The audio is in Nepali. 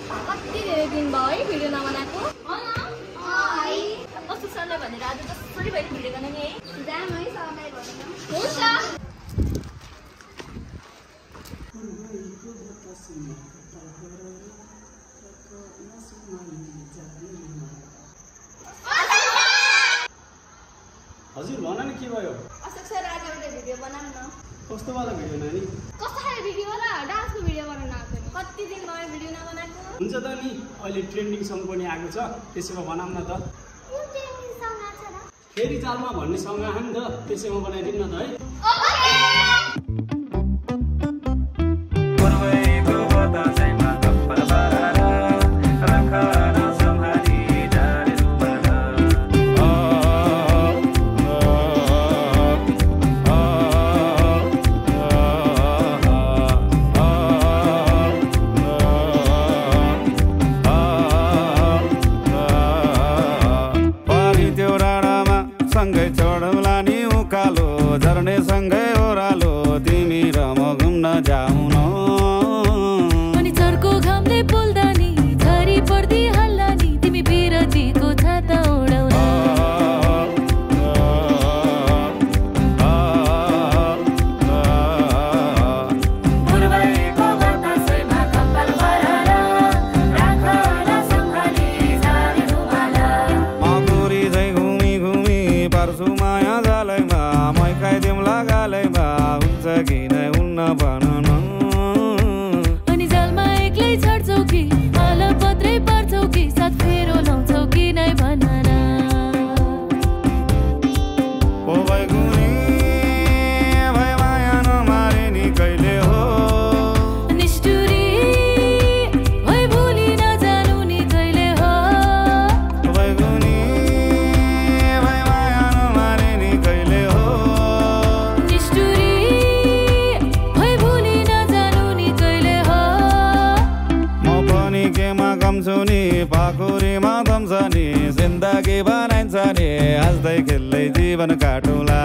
कति धेरै दिन भयो है भिडियो नबनाएको कस्तो सरले भनेर आज जसरी भए भिडियो बनाउने है हुन्छ हजुर भन न के भयो अशोक सर आज एउटा भिडियो बनाउँ न कस्तो वाला भिडियो नानी कस्तो खाले भिडियो होला डान्सको भिडियो बनाउन आएको नि कति दिन भयो भिडियो नबनाएको हुन्छ त नि अहिले ट्रेन्डिङ सङ पनि आएको छ त्यसैमा बनाऊँ न त कुन ट्रेन्डिङ सङ आछ र फेरि चालमा भन्ने सङ आयो नि त त्यसैमा बनाइदिउँ न त है सँगै चढौला नि उकालो झर्ने सँगै ओह्रालो तिमी र म घुम्न जाऊ न अनि चर्को घामले पोल्दा नि झरी पर्दी हल्ला नि तिमी बिरतीको छाता ओढाउन अनि जालमा एक्लै छड्छौ कि माल पत्रै पार्छौ कि साथ फेरो लाउँछौ कि नै भन न ओ बैगुनी भए माया नमारे नि कहिले हो निष्ठुरी भए भुली नजानु नि कहिले हो बैगुनी भए माया नमारे नि कहिले हो निष्ठुरी नि पाखुरीमा दम्छ नि जिन्दगी बनाइन्छ नि हाँस्दै खेल्दै जीवन काटौँला